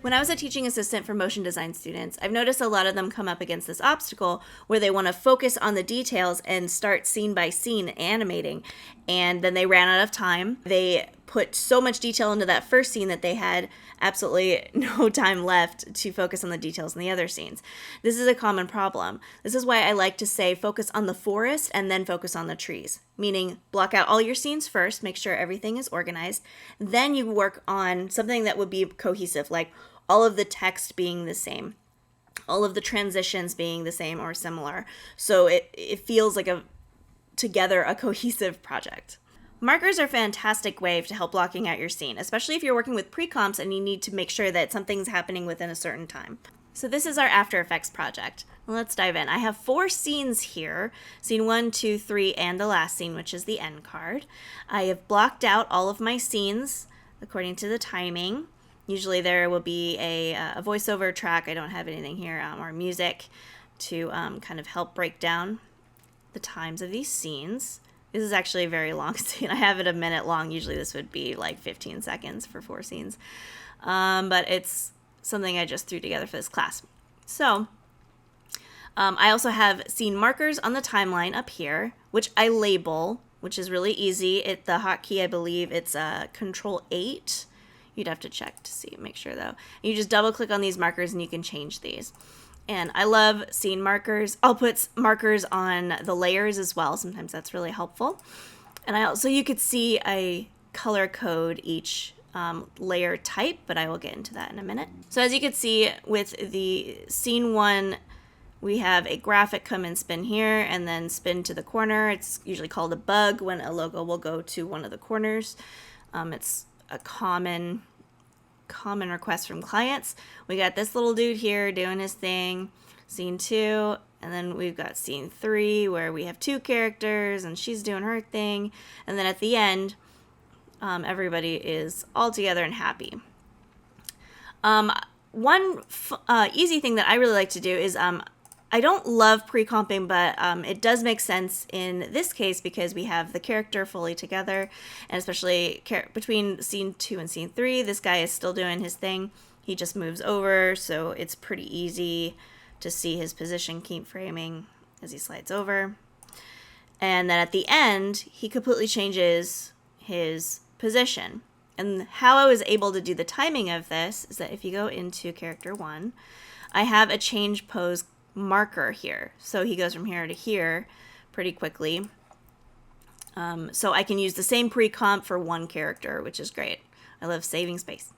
When I was a teaching assistant for motion design students, I've noticed a lot of them come up against this obstacle where they want to focus on the details and start scene by scene animating. And then they ran out of time. They put so much detail into that first scene that they had absolutely no time left to focus on the details in the other scenes. This is a common problem. This is why I like to say focus on the forest and then focus on the trees, meaning block out all your scenes first, make sure everything is organized. Then you work on something that would be cohesive, like all of the text being the same, all of the transitions being the same or similar. So it feels like a cohesive project. Markers are a fantastic way to help blocking out your scene, especially if you're working with pre-comps and you need to make sure that something's happening within a certain time. So this is our After Effects project. Let's dive in. I have 4 scenes here, scene 1, 2, 3, and the last scene, which is the end card. I have blocked out all of my scenes according to the timing. Usually there will be a voiceover track. I don't have anything here, or music to kind of help break down the times of these scenes. This is actually a very long scene. I have it a minute long. Usually this would be like 15 seconds for 4 scenes. But it's something I just threw together for this class. So I also have scene markers on the timeline up here, which I label, which is really easy. The hotkey, I believe it's Control 8. You'd have to check to see, make sure though. You just double click on these markers and you can change these. And I love scene markers. I'll put markers on the layers as well. Sometimes that's really helpful. And you could see I color code each layer type, but I will get into that in a minute. So as you can see with the scene 1, we have a graphic come and spin here and then spin to the corner. It's usually called a bug when a logo will go to one of the corners. It's a common request from clients. We got this little dude here doing his thing, scene 2, and then we've got scene 3 where we have 2 characters and she's doing her thing, and then at the end everybody is all together and happy. One easy thing that I really like to do is I don't love pre-comping, but it does make sense in this case because we have the character fully together, and especially between scene 2 and scene 3, this guy is still doing his thing. He just moves over, so it's pretty easy to see his position keep framing as he slides over. And then at the end, he completely changes his position. And how I was able to do the timing of this is that if you go into character 1, I have a change pose marker here. So he goes from here to here pretty quickly. So I can use the same pre-comp for one character, which is great. I love saving space.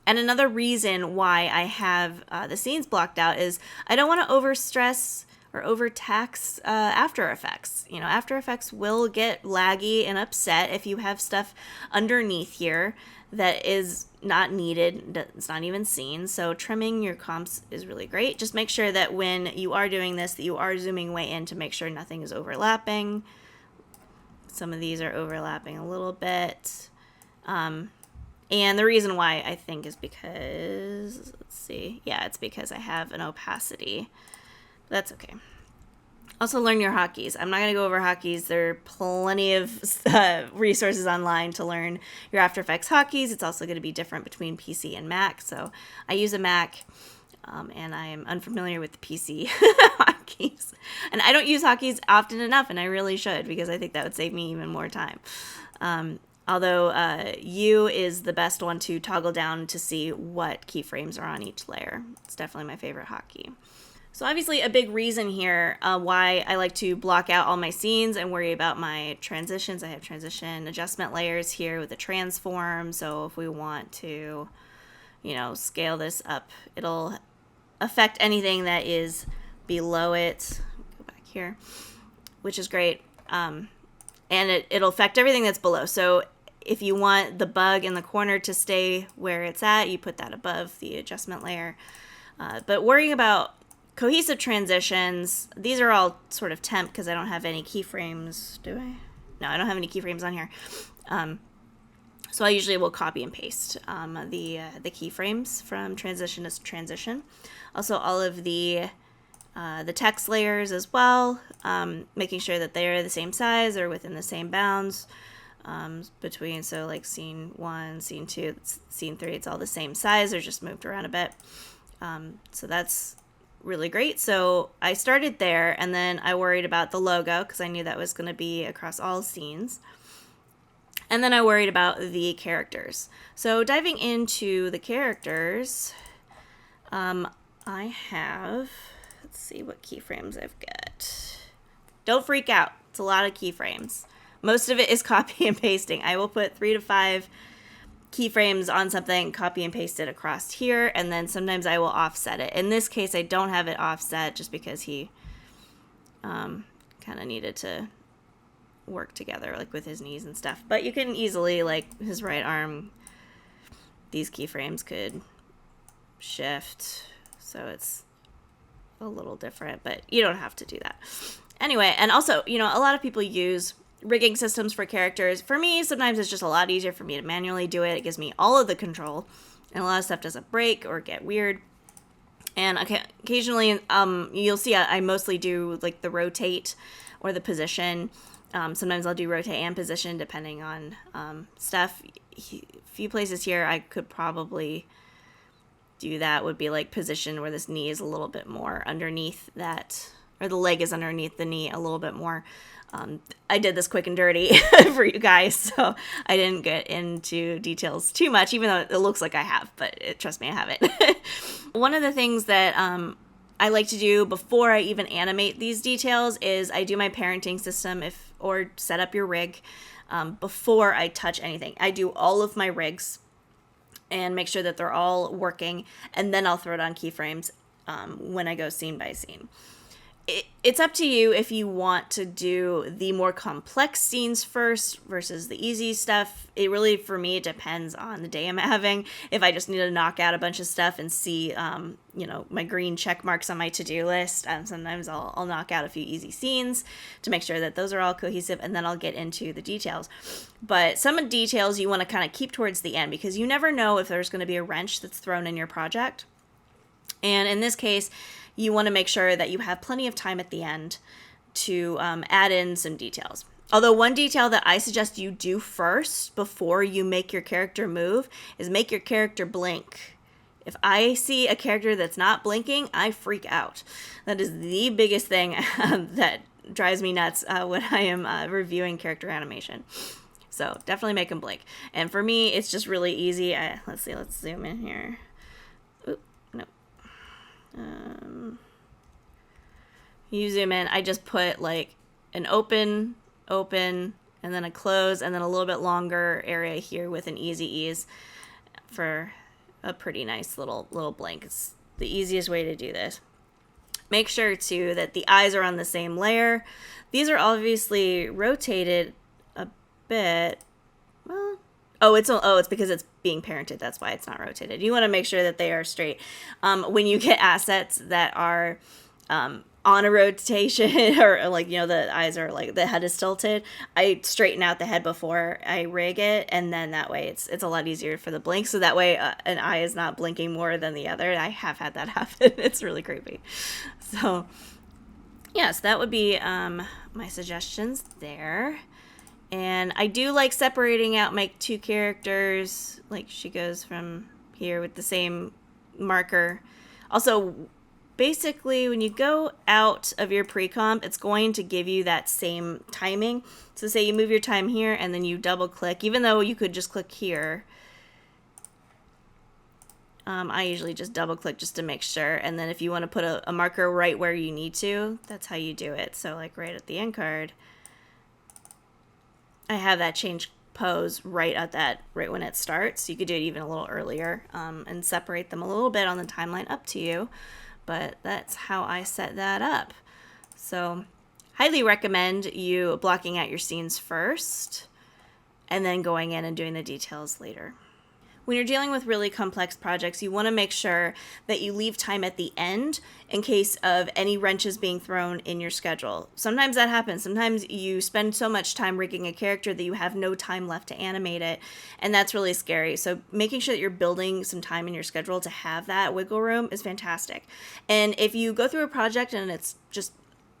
And another reason why I have the scenes blocked out is I don't want to overstress or overtax After Effects. You know, After Effects will get laggy and upset if you have stuff underneath here that is not needed, it's not even seen. So trimming your comps is really great. Just make sure that when you are doing this, that you are zooming way in to make sure nothing is overlapping. Some of these are overlapping a little bit. And the reason why I think is because, let's see, yeah, it's because I have an opacity. That's okay. Also, learn your hotkeys. I'm not going to go over hotkeys. There are plenty of resources online to learn your After Effects hotkeys. It's also going to be different between PC and Mac. So I use a Mac, and I am unfamiliar with the PC hotkeys. And I don't use hotkeys often enough, and I really should because I think that would save me even more time. Although U is the best one to toggle down to see what keyframes are on each layer. It's definitely my favorite hotkey. So obviously a big reason here why I like to block out all my scenes and worry about my transitions. I have transition adjustment layers here with the transform. So if we want to, scale this up, it'll affect anything that is below it. Go back here, which is great. And it'll affect everything that's below. So if you want the bug in the corner to stay where it's at, you put that above the adjustment layer. But worrying about cohesive transitions, these are all sort of temp because I don't have any keyframes, do I? No, I don't have any keyframes on here. So I usually will copy and paste the keyframes from transition to transition. Also all of the text layers as well, making sure that they're the same size or within the same bounds. between, so like scene 1, scene 2, scene 3, it's all the same size, they're just moved around a bit. So that's really great. So I started there, and then I worried about the logo because I knew that was going to be across all scenes. And then I worried about the characters. So diving into the characters, I have, let's see what keyframes I've got. Don't freak out. It's a lot of keyframes. Most of it is copy and pasting. I will put 3 to 5 keyframes on something, copy and paste it across here, and then sometimes I will offset it. In this case, I don't have it offset just because he kind of needed to work together, like with his knees and stuff. But you can easily, like his right arm, these keyframes could shift, so it's a little different, but you don't have to do that. Anyway, and also, you know, a lot of people use rigging systems for characters. For me, sometimes it's just a lot easier for me to manually do it. It gives me all of the control, and a lot of stuff doesn't break or get weird. And occasionally, you'll see I mostly do like the rotate or the position. Sometimes I'll do rotate and position depending on stuff. A few places here I could probably do that would be like position where this knee is a little bit more underneath that, or the leg is underneath the knee a little bit more. I did this quick and dirty for you guys, so I didn't get into details too much, even though it looks like I have, but trust me, I haven't. One of the things that I like to do before I even animate these details is I do my parenting system or set up your rig before I touch anything. I do all of my rigs and make sure that they're all working, and then I'll throw it on keyframes when I go scene by scene. It's up to you if you want to do the more complex scenes first versus the easy stuff. It really, for me, it depends on the day I'm having. If I just need to knock out a bunch of stuff and see, my green check marks on my to-do list, sometimes I'll knock out a few easy scenes to make sure that those are all cohesive, and then I'll get into the details. But some of the details you want to kind of keep towards the end, because you never know if there's going to be a wrench that's thrown in your project. And in this case, you want to make sure that you have plenty of time at the end to add in some details. Although one detail that I suggest you do first before you make your character move is make your character blink. If I see a character that's not blinking, I freak out. That is the biggest thing that drives me nuts when I am reviewing character animation. So definitely make them blink. And for me, it's just really easy. Let's zoom in here. You zoom in, I just put like an open, and then a close, and then a little bit longer area here with an easy ease for a pretty nice little blink. It's the easiest way to do this. Make sure too that the eyes are on the same layer. These are obviously rotated a bit. Well, it's because it's being parented. That's why it's not rotated. You want to make sure that they are straight. When you get assets that are on a rotation or like, the eyes are like, the head is tilted, I straighten out the head before I rig it. And then that way it's a lot easier for the blink. So that way an eye is not blinking more than the other. I have had that happen. It's really creepy. So yes, that would be my suggestions there. And I do like separating out my two characters. Like she goes from here with the same marker. Also, basically, when you go out of your pre-comp, it's going to give you that same timing. So say you move your time here and then you double click, even though you could just click here. I usually just double click just to make sure. And then if you want to put a marker right where you need to, that's how you do it. So like right at the end card, I have that change pose right when it starts. You could do it even a little earlier and separate them a little bit on the timeline, up to you. But that's how I set that up. So highly recommend you blocking out your scenes first and then going in and doing the details later. When you're dealing with really complex projects, you want to make sure that you leave time at the end in case of any wrenches being thrown in your schedule. Sometimes that happens. Sometimes you spend so much time rigging a character that you have no time left to animate it, and that's really scary. So making sure that you're building some time in your schedule to have that wiggle room is fantastic. And if you go through a project and it's just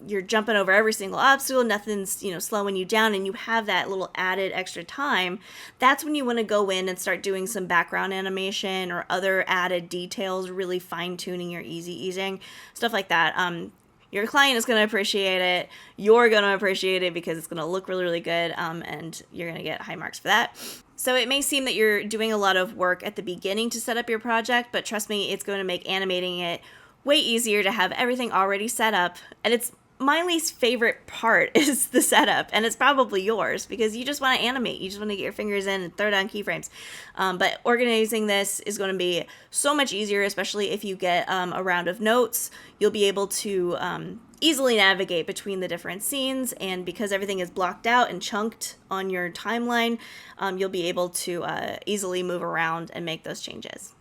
you're jumping over every single obstacle, nothing's, slowing you down, and you have that little added extra time, that's when you want to go in and start doing some background animation or other added details, really fine-tuning your easy easing, stuff like that. Your client is going to appreciate it. You're going to appreciate it because it's going to look really, really good, and you're going to get high marks for that. So it may seem that you're doing a lot of work at the beginning to set up your project, but trust me, it's going to make animating it way easier to have everything already set up. And it's my least favorite part is the setup, and it's probably yours because you just want to animate. You just want to get your fingers in and throw down keyframes. But organizing this is going to be so much easier, especially if you get a round of notes. You'll be able to easily navigate between the different scenes, and because everything is blocked out and chunked on your timeline, you'll be able to easily move around and make those changes.